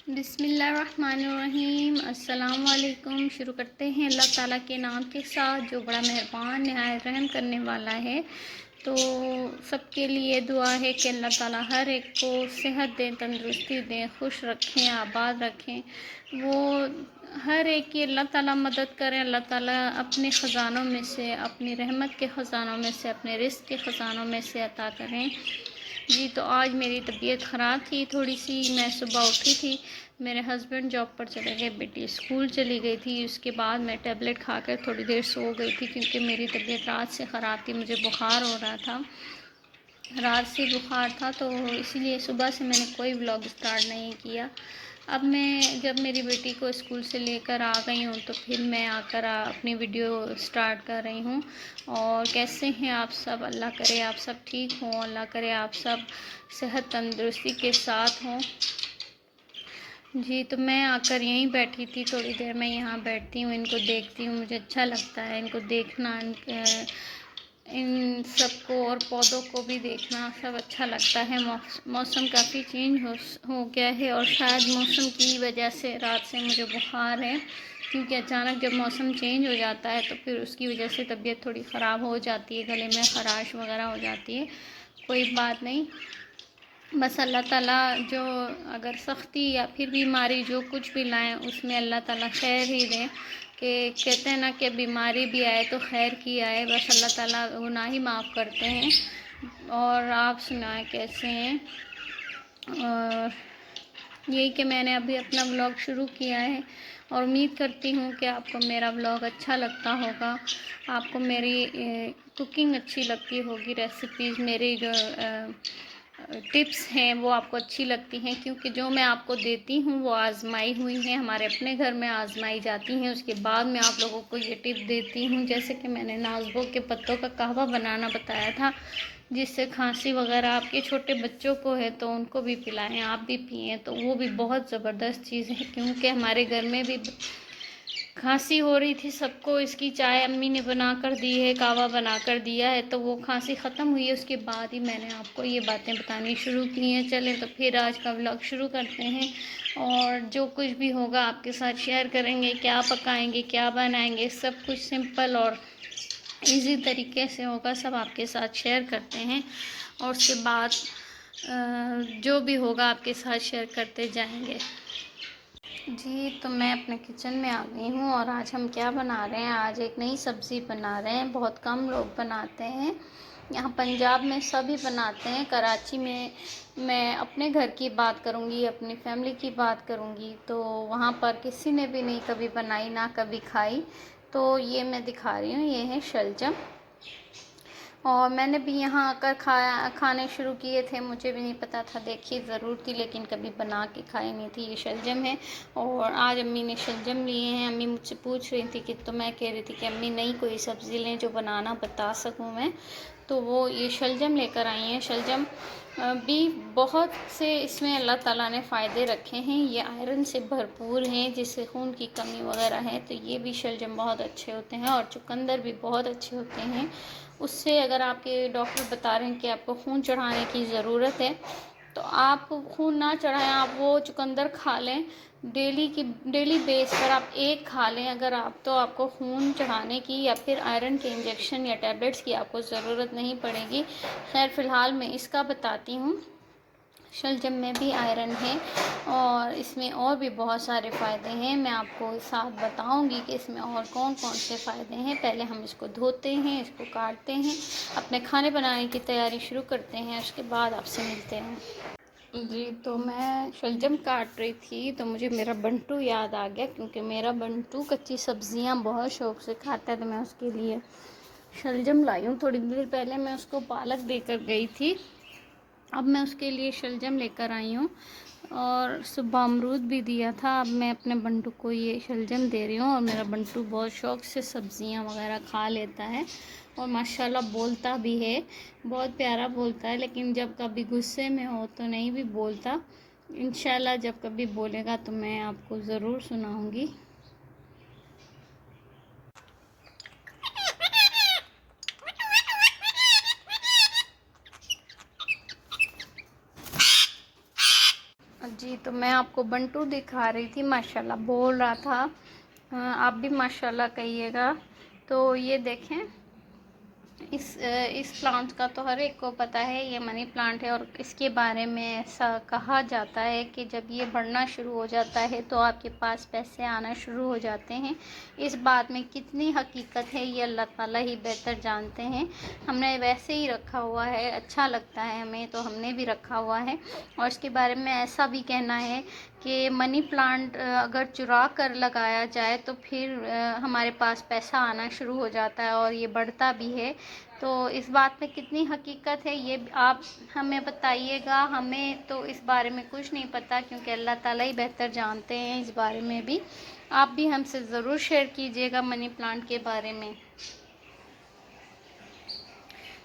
बिस्मिल्लाहिर्रहमानिर्रहीम। अस्सलाम वालेकुम। शुरू करते हैं अल्लाह ताला के नाम के साथ जो बड़ा मेहरबान नहायत रहम करने वाला है। तो सबके लिए दुआ है कि अल्लाह ताला हर एक को सेहत दें, तंदुरुस्ती दें, खुश रखें, आबाद रखें। वो हर एक की अल्लाह ताला मदद करें। अल्लाह ताला अपने ख़ज़ानों में से, अपनी रहमत के ख़ज़ानों में से, अपने रिज़्क़ के ख़ज़ानों में से अता करें। जी, तो आज मेरी तबीयत ख़राब थी थोड़ी सी। मैं सुबह उठी थी, मेरे हस्बैंड जॉब पर चले गए, बेटी स्कूल चली गई थी। उसके बाद मैं टैबलेट खाकर थोड़ी देर सो गई थी क्योंकि मेरी तबीयत रात से ख़राब थी, मुझे बुखार हो रहा था, रात से बुखार था। तो इसीलिए सुबह से मैंने कोई व्लॉग स्टार्ट नहीं किया। अब मैं जब मेरी बेटी को स्कूल से लेकर आ गई हूँ तो फिर मैं आकर अपनी वीडियो स्टार्ट कर रही हूँ। और कैसे हैं आप सब? अल्लाह करे आप सब ठीक हों, अल्लाह करे आप सब सेहत तंदुरुस्ती के साथ हों। जी, तो मैं आकर यहीं बैठी थी, थोड़ी देर मैं यहाँ बैठती हूँ, इनको देखती हूँ, मुझे अच्छा लगता है इनको देखना, इन सबको और पौधों को भी देखना सब अच्छा लगता है। मौसम काफ़ी चेंज हो गया है और शायद मौसम की वजह से रात से मुझे बुखार है, क्योंकि अचानक जब मौसम चेंज हो जाता है तो फिर उसकी वजह से तबीयत थोड़ी ख़राब हो जाती है, गले में ख़राश वगैरह हो जाती है। कोई बात नहीं, बस अल्लाह ताला जो अगर सख्ती या फिर बीमारी जो कुछ भी लाएं उसमें अल्लाह ताला खैर ही दें। कि कहते हैं ना कि बीमारी भी आए तो खैर की आए, बस अल्लाह ताला गुनाह ही माफ़ करते हैं। और आप सुनाएं कैसे हैं? और यही कि मैंने अभी अपना व्लॉग शुरू किया है और उम्मीद करती हूँ कि आपको मेरा व्लॉग अच्छा लगता होगा, आपको मेरी कुकिंग अच्छी लगती होगी, रेसिपीज़ मेरी जो टिप्स हैं वो आपको अच्छी लगती हैं, क्योंकि जो मैं आपको देती हूँ वो आजमाई हुई हैं, हमारे अपने घर में आजमाई जाती हैं। उसके बाद मैं आप लोगों को ये टिप देती हूँ। जैसे कि मैंने नाज़बुक के पत्तों का कहवा बनाना बताया था, जिससे खांसी वगैरह आपके छोटे बच्चों को है तो उनको भी पिलाएं, आप भी पिएं, तो वो भी बहुत ज़बरदस्त चीज़ है। क्योंकि हमारे घर में भी खांसी हो रही थी सबको, इसकी चाय अम्मी ने बना कर दी है, कावा बना कर दिया है, तो वो खांसी ख़त्म हुई है। उसके बाद ही मैंने आपको ये बातें बतानी शुरू की हैं। चलें तो फिर आज का व्लॉग शुरू करते हैं और जो कुछ भी होगा आपके साथ शेयर करेंगे। क्या पकाएंगे, क्या बनाएंगे, सब कुछ सिंपल और इजी तरीके से होगा, सब आपके साथ शेयर करते हैं। और उसके बाद जो भी होगा आपके साथ शेयर करते जाएंगे। जी, तो मैं अपने किचन में आ गई हूँ और आज हम क्या बना रहे हैं? आज एक नई सब्ज़ी बना रहे हैं, बहुत कम लोग बनाते हैं। यहाँ पंजाब में सभी बनाते हैं, कराची में मैं अपने घर की बात करूँगी, अपनी फैमिली की बात करूँगी, तो वहाँ पर किसी ने भी नहीं कभी बनाई, ना कभी खाई। तो ये मैं दिखा रही हूँ, ये है शलजम। और मैंने भी यहाँ आकर खाने शुरू किए थे, मुझे भी नहीं पता था, देखी ज़रूर थी लेकिन कभी बना के खाई नहीं थी। ये शलजम है और आज अम्मी ने शलजम लिए हैं। अम्मी मुझसे पूछ रही थी कि, तो मैं कह रही थी कि अम्मी नई कोई सब्ज़ी लें जो बनाना बता सकूँ मैं, तो वो ये शलजम लेकर आई हैं। शलजम भी बहुत से इसमें अल्लाह ताला ने फ़ायदे रखे हैं, ये आयरन से भरपूर हैं, जिससे खून की कमी वगैरह है तो ये भी शलजम बहुत अच्छे होते हैं। और चुकंदर भी बहुत अच्छे होते हैं, उससे अगर आपके डॉक्टर बता रहे हैं कि आपको खून चढ़ाने की ज़रूरत है तो आप खून ना चढ़ाएं, आप वो चुकंदर खा लें। डेली बेस पर आप एक खा लें अगर आप, तो आपको खून चढ़ाने की या फिर आयरन के इंजेक्शन या टैबलेट्स की आपको ज़रूरत नहीं पड़ेगी। खैर फ़िलहाल मैं इसका बताती हूँ। शलजम में भी आयरन है और इसमें और भी बहुत सारे फ़ायदे हैं, मैं आपको साथ बताऊंगी कि इसमें और कौन कौन से फ़ायदे हैं। पहले हम इसको धोते हैं, इसको काटते हैं, अपने खाने बनाने की तैयारी शुरू करते हैं, उसके बाद आपसे मिलते हैं। जी, तो मैं शलजम काट रही थी तो मुझे मेरा बंटू याद आ गया, क्योंकि मेरा बंटू कच्ची सब्ज़ियाँ बहुत शौक़ से खाता है, तो मैं उसके लिए शलजम लाई हूँ। थोड़ी देर पहले मैं उसको पालक देकर गई थी, अब मैं उसके लिए शलजम लेकर आई हूँ। और सुबह अमरूद भी दिया था, अब मैं अपने बंटू को ये शलजम दे रही हूँ। और मेरा बंटू बहुत शौक़ से सब्ज़ियाँ वगैरह खा लेता है और माशाल्लाह बोलता भी है, बहुत प्यारा बोलता है, लेकिन जब कभी गुस्से में हो तो नहीं भी बोलता। इंशाल्लाह जब कभी बोलेगा तो मैं आपको ज़रूर सुनाऊँगी। जी, तो मैं आपको बंटू दिखा रही थी, माशाल्लाह बोल रहा था। आप भी माशाल्लाह कहिएगा। तो ये देखें, इस प्लांट का तो हर एक को पता है, ये मनी प्लांट है। और इसके बारे में ऐसा कहा जाता है कि जब ये बढ़ना शुरू हो जाता है तो आपके पास पैसे आना शुरू हो जाते हैं। इस बात में कितनी हकीकत है ये अल्लाह ताला ही बेहतर जानते हैं। हमने वैसे ही रखा हुआ है, अच्छा लगता है हमें तो हमने भी रखा हुआ है। और इसके बारे में ऐसा भी कहना है कि मनी प्लांट अगर चुरा कर लगाया जाए तो फिर हमारे पास पैसा आना शुरू हो जाता है और ये बढ़ता भी है। तो इस बात में कितनी हकीकत है ये आप हमें बताइएगा। हमें तो इस बारे में कुछ नहीं पता, क्योंकि अल्लाह ताला ही बेहतर जानते हैं इस बारे में भी। आप भी हमसे ज़रूर शेयर कीजिएगा मनी प्लांट के बारे में।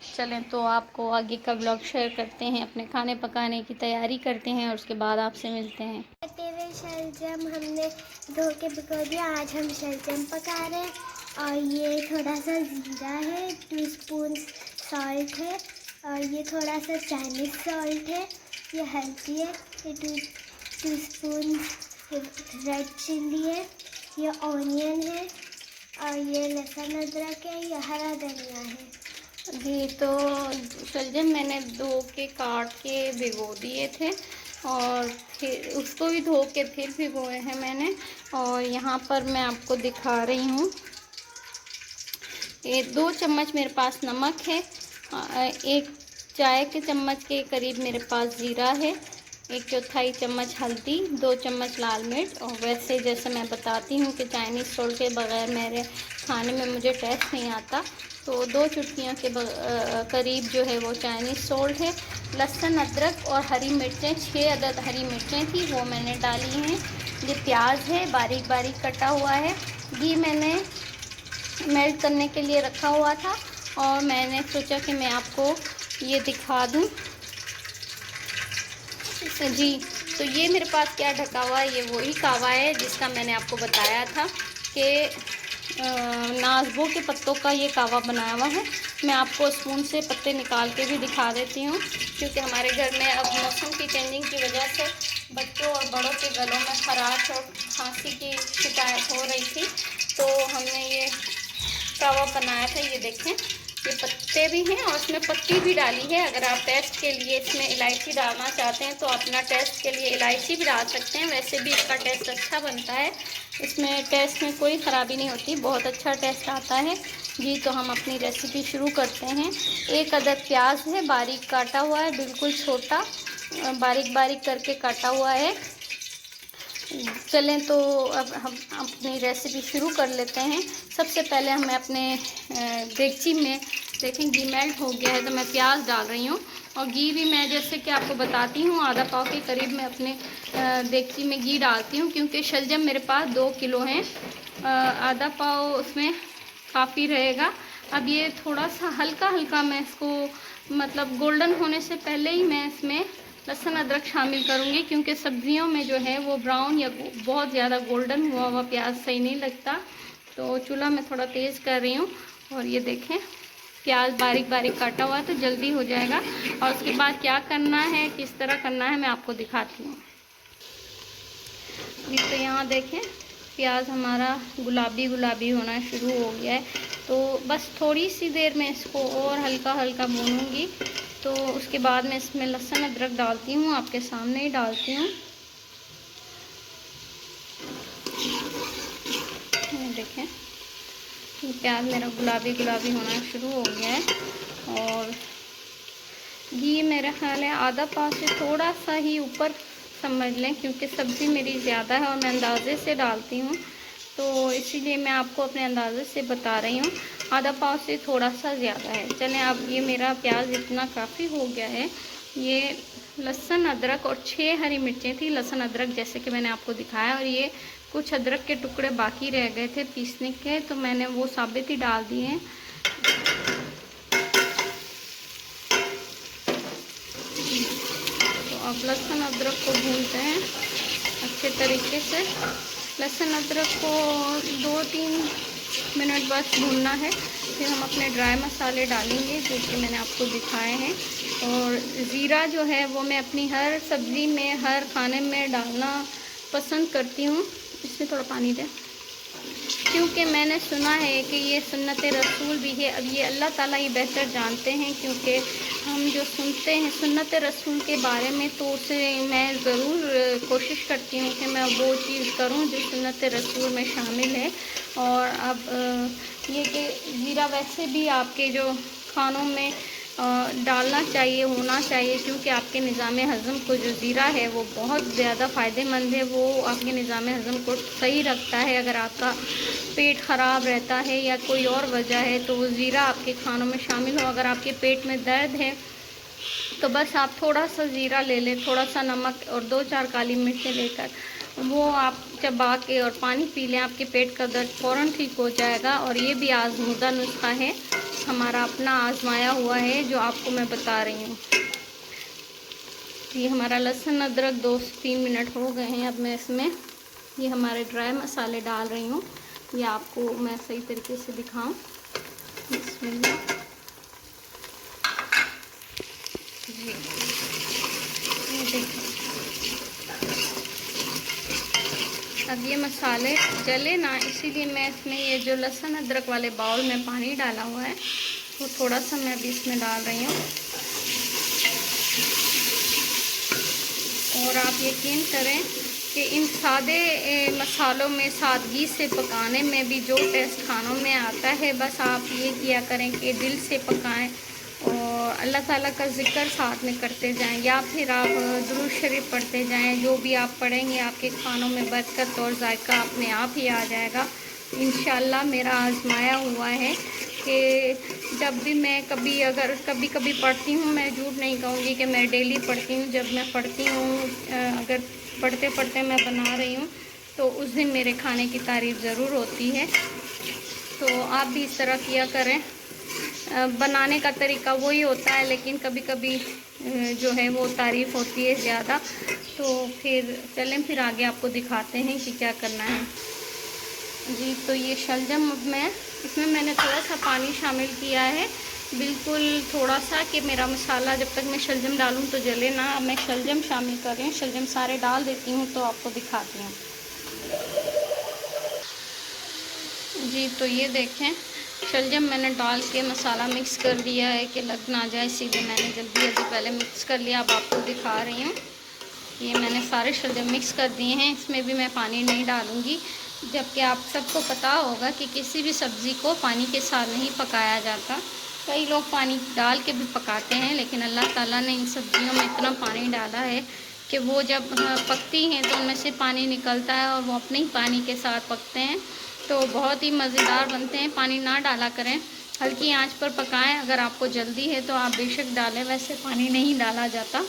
चलें तो आपको आगे का ब्लॉग शेयर करते हैं, अपने खाने पकाने की तैयारी करते हैं और उसके बाद आपसे मिलते हैं। कटे हुए शलजम हमने धो के भिगो दिया। आज हम शलजम पका रहे हैं। और ये थोड़ा सा ज़ीरा है, 2 स्पून सॉल्ट है, और ये थोड़ा सा चाइनीज़ सॉल्ट है, ये हल्दी है, ये 2 स्पून रेड चिल्ली है, ये ऑनियन है, और ये लहसुन अदरक है, ये हरा धनिया है। जी, तो शलजम मैंने धो के काट के भिगो दिए थे और फिर उसको भी धो के फिर भिगोए हैं मैंने। और यहाँ पर मैं आपको दिखा रही हूँ, ये 2 चम्मच मेरे पास नमक है, 1 चाय के चम्मच के करीब मेरे पास ज़ीरा है, 1/4 चम्मच हल्दी, 2 चम्मच लाल मिर्च। और वैसे जैसे मैं बताती हूँ कि चाइनीज़ सॉल्ट के बगैर मेरे खाने में मुझे टेस्ट नहीं आता, तो 2 चुटकियों के करीब जो है वो चाइनीज़ सॉल्ट है। लहसुन अदरक और हरी मिर्चें, 6 अदद हरी मिर्चें थी वो मैंने डाली हैं। ये प्याज है बारीक बारीक कटा हुआ है। घी मैंने मेल्ट करने के लिए रखा हुआ था और मैंने सोचा कि मैं आपको ये दिखा दूं। जी, तो ये मेरे पास क्या ढका हुआ है, ये वही कावा है जिसका मैंने आपको बताया था कि नाजबो के पत्तों का ये कावा बनाया हुआ है। मैं आपको स्पून से पत्ते निकाल के भी दिखा देती हूँ, क्योंकि हमारे घर में अब मौसम की चेंजिंग की वजह से बच्चों और बड़ों के गलों में खराश और खांसी की शिकायत हो रही थी, तो हमने ये कावा बनाया था। ये देखें, ये पत्ते भी हैं और इसमें पत्ती भी डाली है। अगर आप टेस्ट के लिए इसमें इलायची डालना चाहते हैं तो अपना टेस्ट के लिए इलायची भी डाल सकते हैं। वैसे भी इसका टेस्ट अच्छा बनता है, इसमें टेस्ट में कोई ख़राबी नहीं होती, बहुत अच्छा टेस्ट आता है। जी, तो हम अपनी रेसिपी शुरू करते हैं। 1 अदद प्याज है, बारीक काटा हुआ है, बिल्कुल छोटा, बारीक बारीक करके काटा हुआ है। चलें तो अब हम अपनी रेसिपी शुरू कर लेते हैं। सबसे पहले हमें अपने देगची में देखें घी मेल्ट हो गया है, तो मैं प्याज डाल रही हूँ। और घी भी मैं जैसे कि आपको बताती हूँ, आधा पाव के करीब मैं अपने देगची में घी डालती हूँ, क्योंकि शलजम मेरे पास 2 किलो हैं, आधा पाव उसमें काफ़ी रहेगा। अब ये थोड़ा सा हल्का हल्का मैं इसको मतलब गोल्डन होने से पहले ही मैं इसमें लहसुन अदरक शामिल करूँगी, क्योंकि सब्जियों में जो है वो ब्राउन या बहुत ज़्यादा गोल्डन हुआ हुआ प्याज सही नहीं लगता। तो चूल्हा मैं थोड़ा तेज़ कर रही हूँ। और ये देखें, प्याज बारीक बारीक काटा हुआ है तो जल्दी हो जाएगा। और उसके बाद क्या करना है, किस तरह करना है, मैं आपको दिखाती हूँ। तो यहाँ देखें, प्याज हमारा गुलाबी गुलाबी होना शुरू हो गया है, तो बस थोड़ी सी देर में इसको और हल्का हल्का भूनूंगी। तो उसके बाद मैं इसमें लहसुन अदरक डालती हूँ, आपके सामने ही डालती हूँ। ये देखें, ये प्याज मेरा गुलाबी गुलाबी होना शुरू हो गया है। और घी मेरा ख्याल है आधा पाव से थोड़ा सा ही ऊपर समझ लें, क्योंकि सब्ज़ी मेरी ज़्यादा है और मैं अंदाज़े से डालती हूँ, तो इसीलिए मैं आपको अपने अंदाज़े से बता रही हूँ। आधा पाव से थोड़ा सा ज़्यादा है। चलें, अब ये मेरा प्याज इतना काफ़ी हो गया है। ये लहसुन अदरक और 6 हरी मिर्चें थी, लहसुन अदरक जैसे कि मैंने आपको दिखाया, और ये कुछ अदरक के टुकड़े बाकी रह गए थे पीसने के, तो मैंने वो साबित ही डाल दिए हैं। तो अब लहसुन अदरक को भूनते हैं अच्छे तरीके से। लहसुन अदरक को 2-3 मिनट बस भूनना है, फिर हम अपने ड्राई मसाले डालेंगे जो कि मैंने आपको दिखाए हैं। और ज़ीरा जो है वो मैं अपनी हर सब्ज़ी में, हर खाने में डालना पसंद करती हूँ। इसमें थोड़ा पानी दें, क्योंकि मैंने सुना है कि ये सुन्नत रसूल भी है। अब ये अल्लाह ताला ही बेहतर जानते हैं, क्योंकि हम जो सुनते हैं सुन्नत रसूल के बारे में, तो उसे मैं ज़रूर कोशिश करती हूँ कि मैं वो चीज़ करूँ जो सुन्नत रसूल में शामिल है। और अब ये कि ज़ीरा वैसे भी आपके जो खानों में डालना चाहिए, होना चाहिए, क्योंकि आपके निज़ाम हज़म को जो ज़ीरा है वो बहुत ज़्यादा फ़ायदेमंद है। वो आपके निज़ाम हज़म को सही रखता है। अगर आपका पेट ख़राब रहता है या कोई और वजह है तो वो ज़ीरा आपके खानों में शामिल हो। अगर आपके पेट में दर्द है तो बस आप थोड़ा सा ज़ीरा ले लें, थोड़ा सा नमक और 2-4 काली मिर्चें लेकर वो आप चबा के और पानी पी लें, आपके पेट का दर्द फ़ौरन ठीक हो जाएगा। और ये भी आज़मूदा नुस्खा है, हमारा अपना आज़माया हुआ है, जो आपको मैं बता रही हूँ। ये हमारा लहसुन अदरक 2 से 3 मिनट हो गए हैं। अब मैं इसमें ये हमारे ड्राई मसाले डाल रही हूँ, ये आपको मैं सही तरीके से दिखाऊँ। बिस्मिल्लाह जी, ये देखिए। अब ये मसाले जले ना, इसीलिए मैं इसमें ये जो लहसुन अदरक वाले बाउल में पानी डाला हुआ है वो थोड़ा सा मैं अभी इसमें डाल रही हूँ। और आप यकीन करें कि इन सादे मसालों में सादगी से पकाने में भी जो टेस्ट खानों में आता है, बस आप ये किया करें कि दिल से पकाएं और अल्लाह ताला का ज़िक्र साथ में करते जाएं, या फिर आप दुरूद शरीफ पढ़ते जाएं। जो भी आप पढ़ेंगे आपके खानों में बरकत और जायका अपने आप ही आ जाएगा इंशाअल्लाह। मेरा आज़माया हुआ है कि जब भी मैं कभी कभी पढ़ती हूँ, मैं झूठ नहीं कहूँगी कि मैं डेली पढ़ती हूँ। जब मैं पढ़ती हूँ, अगर पढ़ते पढ़ते मैं बना रही हूँ तो उस दिन मेरे खाने की तारीफ़ ज़रूर होती है। तो आप भी इस तरह किया करें। बनाने का तरीका वही होता है, लेकिन कभी कभी जो है वो तारीफ़ होती है ज़्यादा। तो फिर चलें, फिर आगे आपको दिखाते हैं कि क्या करना है। जी, तो ये शलजम अब मैं इसमें मैंने थोड़ा सा पानी शामिल किया है, बिल्कुल थोड़ा सा, कि मेरा मसाला जब तक मैं शलजम डालूं तो जले ना। अब मैं शलजम शामिल कर रही हूँ, शलजम सारे डाल देती हूँ तो आपको दिखाती हूँ। जी, तो ये देखें, शलजम मैंने डाल के मसाला मिक्स कर दिया है कि लग ना जाए, इसीलिए मैंने जल्दी पहले मिक्स कर लिया। अब आपको दिखा रही हूँ, ये मैंने सारे शलजम मिक्स कर दिए हैं। इसमें भी मैं पानी नहीं डालूँगी, जबकि आप सबको पता होगा कि किसी भी सब्ज़ी को पानी के साथ नहीं पकाया जाता। कई लोग पानी डाल के भी पकाते हैं, लेकिन अल्लाह ताला ने इन सब्ज़ियों में इतना पानी डाला है कि वो जब पकती हैं तो उनमें से पानी निकलता है और वो अपने ही पानी के साथ पकते हैं, तो बहुत ही मज़ेदार बनते हैं। पानी ना डाला करें, हल्की आंच पर पकाएं। अगर आपको जल्दी है तो आप बेशक डालें, वैसे पानी नहीं डाला जाता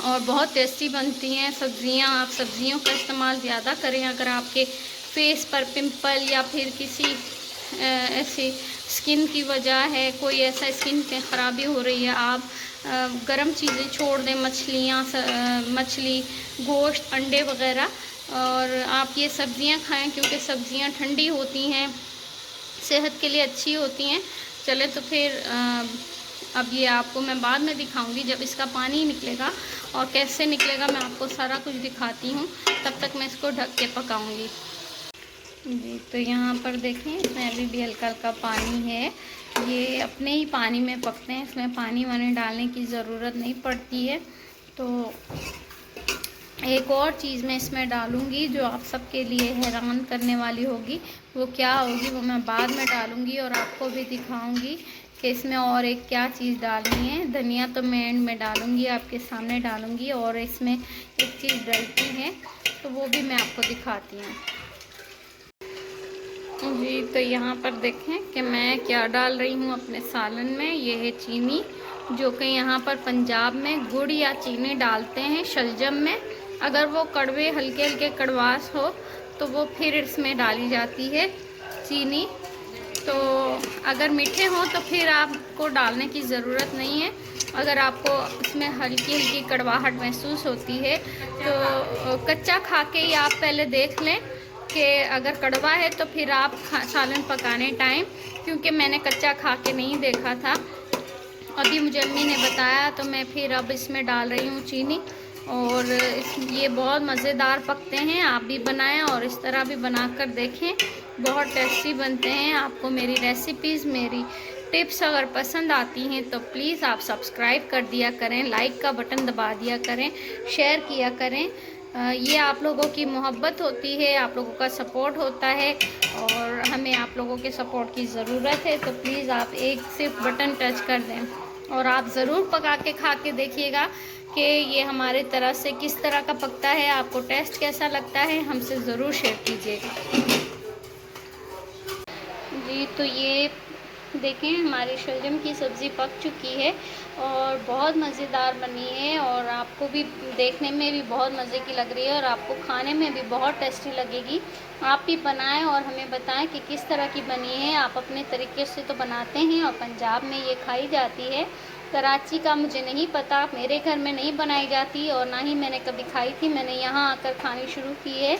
और बहुत टेस्टी बनती हैं सब्ज़ियाँ। आप सब्ज़ियों का इस्तेमाल ज़्यादा करें। अगर आपके फेस पर पिंपल या फिर किसी ऐसी स्किन की वजह है, कोई ऐसा स्किन पे ख़राबी हो रही है, आप गर्म चीज़ें छोड़ दें, मछली, गोश्त, अंडे वग़ैरह, और आप ये सब्ज़ियाँ खाएं, क्योंकि सब्ज़ियाँ ठंडी होती हैं, सेहत के लिए अच्छी होती हैं। चले तो फिर अब ये आपको मैं बाद में दिखाऊंगी जब इसका पानी निकलेगा, और कैसे निकलेगा मैं आपको सारा कुछ दिखाती हूँ। तब तक मैं इसको ढक के पकाऊंगी। जी, तो यहाँ पर देखें, इसमें अभी भी हल्का हल्का पानी है। ये अपने ही पानी में पकते हैं, इसमें पानी वानी डालने की ज़रूरत नहीं पड़ती है। तो एक और चीज़ मैं इसमें डालूँगी जो आप सबके लिए हैरान करने वाली होगी। वो क्या होगी वो मैं बाद में डालूँगी और आपको भी दिखाऊँगी कि इसमें और एक क्या चीज़ डालनी है। धनिया तो मैं एंड में डालूँगी, आपके सामने डालूँगी। और इसमें एक चीज़ डलती है तो वो भी मैं आपको दिखाती हूँ। जी, तो यहाँ पर देखें कि मैं क्या डाल रही हूँ अपने सालन में। ये है चीनी, जो कि यहाँ पर पंजाब में गुड़ या चीनी डालते हैं शलजम में। अगर वो कड़वे हल्के हल्के कड़वास हो तो वो फिर इसमें डाली जाती है चीनी। तो अगर मीठे हों तो फिर आपको डालने की ज़रूरत नहीं है। अगर आपको इसमें हल्की हल्की कड़वाहट महसूस होती है तो कच्चा खा के ही आप पहले देख लें कि अगर कड़वा है तो फिर आप सालन पकाने टाइम, क्योंकि मैंने कच्चा खा के नहीं देखा था, अभी मुझे अम्मी ने बताया तो मैं फिर अब इसमें डाल रही हूँ चीनी। और ये बहुत मज़ेदार पकते हैं, आप भी बनाएं और इस तरह भी बनाकर देखें, बहुत टेस्टी बनते हैं। आपको मेरी रेसिपीज़, मेरी टिप्स अगर पसंद आती हैं तो प्लीज़ आप सब्सक्राइब कर दिया करें, लाइक का बटन दबा दिया करें, शेयर किया करें। ये आप लोगों की मोहब्बत होती है, आप लोगों का सपोर्ट होता है और हमें आप लोगों के सपोर्ट की ज़रूरत है। तो प्लीज़ आप एक सिर्फ बटन टच कर दें और आप ज़रूर पका के खा के देखिएगा कि ये हमारे तरह से किस तरह का पकता है, आपको टेस्ट कैसा लगता है, हमसे ज़रूर शेयर कीजिएगा। जी तो ये देखें हमारी शलजम की सब्ज़ी पक चुकी है और बहुत मज़ेदार बनी है और आपको भी देखने में भी बहुत मज़े की लग रही है और आपको खाने में भी बहुत टेस्टी लगेगी। आप भी बनाएं और हमें बताएं कि किस तरह की बनी है। आप अपने तरीके से तो बनाते हैं और पंजाब में ये खाई जाती है, कराची का मुझे नहीं पता, मेरे घर में नहीं बनाई जाती और ना ही मैंने कभी खाई थी, मैंने यहाँ आकर खानी शुरू की है।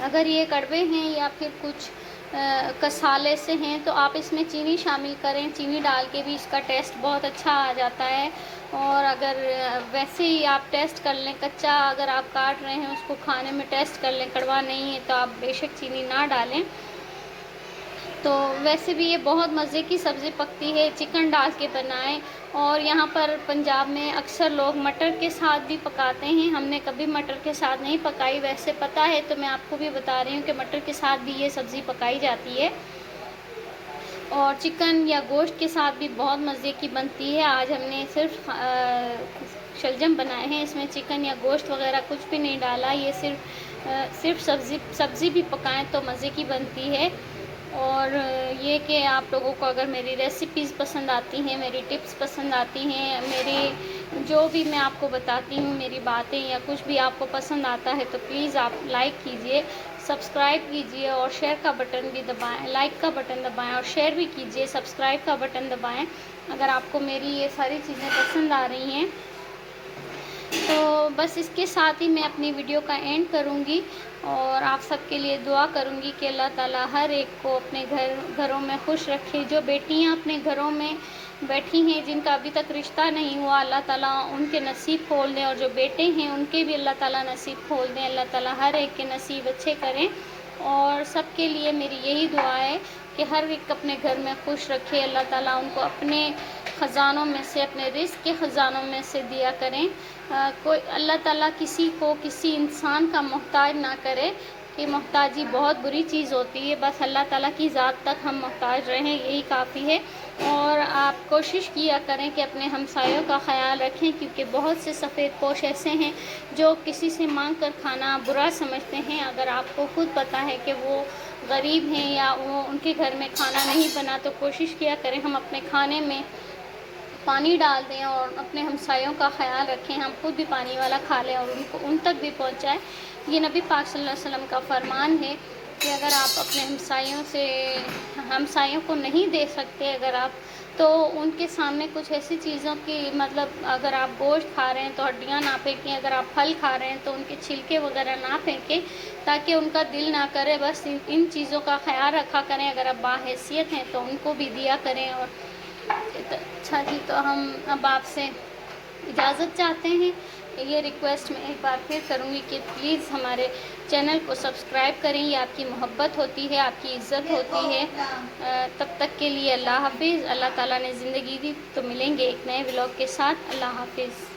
अगर ये कड़वे हैं या फिर कुछ कसाले से हैं तो आप इसमें चीनी शामिल करें, चीनी डाल के भी इसका टेस्ट बहुत अच्छा आ जाता है। और अगर वैसे ही आप टेस्ट कर लें, कच्चा अगर आप काट रहे हैं उसको खाने में टेस्ट कर लें, कड़वा नहीं है तो आप बेशक चीनी ना डालें। तो वैसे भी ये बहुत मज़े की सब्ज़ी पकती है, चिकन डाल के बनाएं। और यहाँ पर पंजाब में अक्सर लोग मटर के साथ भी पकाते हैं, हमने कभी मटर के साथ नहीं पकाई, वैसे पता है तो मैं आपको भी बता रही हूँ कि मटर के साथ भी ये सब्ज़ी पकाई जाती है और चिकन या गोश्त के साथ भी बहुत मज़े की बनती है। आज हमने सिर्फ शलजम बनाए हैं, इसमें चिकन या गोश्त वगैरह कुछ भी नहीं डाला, ये सिर्फ सब्ज़ी भी पकाएं तो मज़े की बनती है। और ये कि आप लोगों को अगर मेरी रेसिपीज़ पसंद आती हैं, मेरी टिप्स पसंद आती हैं, मेरी जो भी मैं आपको बताती हूँ, मेरी बातें या कुछ भी आपको पसंद आता है तो प्लीज़ आप लाइक कीजिए, सब्सक्राइब कीजिए और शेयर का बटन भी दबाएं। लाइक का बटन दबाएं और शेयर भी कीजिए, सब्सक्राइब का बटन दबाएं अगर आपको मेरी ये सारी चीज़ें पसंद आ रही हैं। तो बस इसके साथ ही मैं अपनी वीडियो का एंड करूँगी और आप सबके लिए दुआ करूँगी कि अल्लाह ताला हर एक को अपने घरों में खुश रखे। जो बेटियां अपने घरों में बैठी हैं, जिनका अभी तक रिश्ता नहीं हुआ, अल्लाह ताला उनके नसीब खोल दें और जो बेटे हैं उनके भी अल्लाह ताला नसीब खोल दें। अल्लाह ताला हर एक के नसीब अच्छे करें और सबके लिए मेरी यही दुआ है कि हर एक अपने घर में खुश रखे। अल्लाह ताला उनको अपने ख़जानों में से, अपने रिज़्क़ के ख़जानों में से दिया करें। कोई अल्लाह ताला किसी को, किसी इंसान का मोहताज ना करे कि मोहताजी बहुत बुरी चीज़ होती है। बस अल्लाह ताला की ज़ात तक हम मोहताज रहें, यही काफ़ी है। और आप कोशिश किया करें कि अपने हमसायों का ख़याल रखें, क्योंकि बहुत से सफ़ेद पोश ऐसे हैं जो किसी से मांग कर खाना बुरा समझते हैं। अगर आपको खुद पता है कि वो गरीब हैं या वो उनके घर में खाना नहीं बना तो कोशिश किया करें हम अपने खाने में पानी डाल दें और अपने हमसायों का ख़याल रखें, हम खुद भी पानी वाला खा लें और उनको उन तक भी पहुंचाएं। ये नबी पाक सल्लल्लाहु अलैहि वसल्लम का फरमान है कि अगर आप अपने हमसायों को नहीं दे सकते, अगर आप तो उनके सामने कुछ ऐसी चीज़ों की, मतलब अगर आप गोश्त खा रहे हैं तो हड्डियाँ ना फेंकें, अगर आप फल खा रहे हैं तो उनके छिलके वगैरह ना फेंकें ताकि उनका दिल ना करे। बस इन चीज़ों का ख़याल रखा करें। अगर आप बाहैसियत हैं तो उनको भी दिया करें। और अच्छा जी, तो हम अब आपसे इजाज़त चाहते हैं। ये रिक्वेस्ट मैं एक बार फिर करूँगी कि प्लीज़ हमारे चैनल को सब्सक्राइब करें, ये आपकी मोहब्बत होती है, आपकी इज़्ज़त होती है। तब तक के लिए अल्लाह हाफिज़। अल्लाह ताला ने ज़िंदगी दी तो मिलेंगे एक नए व्लॉग के साथ। अल्लाह हाफिज़।